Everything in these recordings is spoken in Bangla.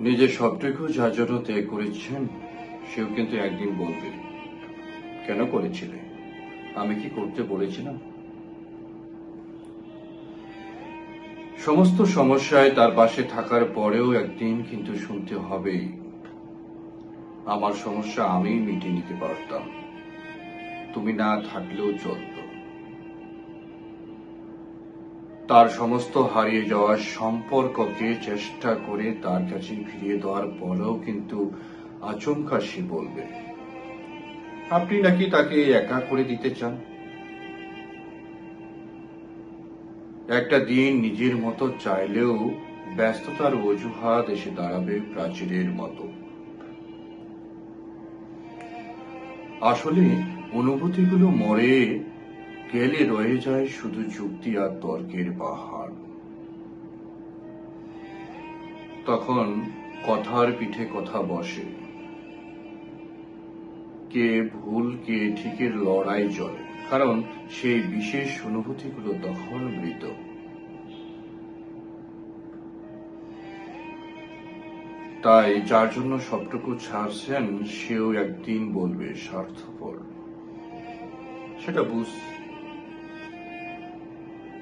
নিজের সবটুকু যার জন্য ত্যাগ করেছেন সেও কিন্তু একদিন বলবে, কেন করেছিলে? আমি কি করতে বলেছিলাম? সমস্ত সমস্যায় তার পাশে থাকার পরেও একদিন কিন্তু শুনতে হবেই, আমার সমস্যা আমিই মিটিয়ে নিতে পারতাম, তুমি না থাকলেও চলত। তার সমস্ত হারিয়ে যাওয়া সম্পর্ককে চেষ্টা করে তার কাছে ফিরিয়ে দেওয়ার পরেও কিন্তু আচমকা সে বলবে, আপনি নাকি তাকে একা করে দিতে চান। একটা দিন নিজের মতো চাইলেও ব্যস্ততার অজুহাত এসে দাঁড়াবে প্রাচীরের মতো। আসলে অনুভূতিগুলো মরে গেলে রয়ে যায় শুধু যুক্তি আর তর্কের পাহাড়। তখন কথার পিঠে কথা বসে, কে ভুল কে ঠিকের লড়াই চলে, কারণ সেই বিশেষ অনুভূতিগুলো তখন মৃত। তাই যার জন্য সবটুকু ছাড়ছেন সেও একদিন বলবে স্বার্থপর।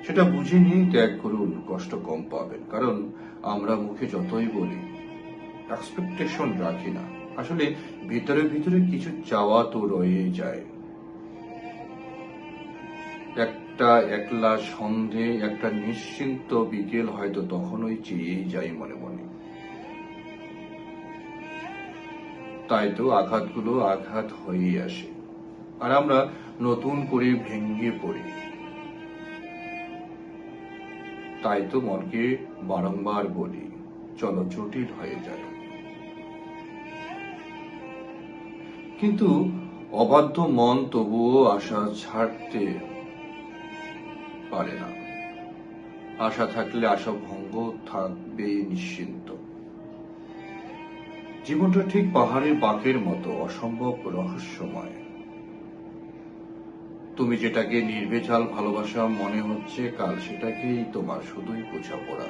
সেটা বুঝে নিয়ে ত্যাগ করুন, কষ্ট কম পাবেন। কারণ আমরা মুখে যতই বলি, এক্সপেকটেশন রাখি না, আসলে ভিতরে ভিতরে কিছু চাওয়া তো রয়েই যায়। একটা একলা সন্ধে, একটা নিশ্চিন্ত বিকেল হয়তো তখনই চেয়েই যাই মনে মনে। তাই তো আঘাতগুলো আঘাত হয়েই আসে, আর আমরা নতুন করে ভেঙে পড়ি। তাই তো মনকে বারংবার বলি, চলো জটিল হয়ে যায়। কিন্তু অবাধ্য মন তবুও আশা ছাড়তে পারে না। আশা থাকলে আশা ভঙ্গ থাকবে নিশ্চিন্ত। জীবনটা ঠিক পাহাড়ের বাঁকের মতো অসম্ভব রহস্যময়। তুমি যেটাকে নির্ভেজাল ভালোবাসা মনে হচ্ছে, কাল সেটাকেই তোমার শুধুই বোঝাপড়া।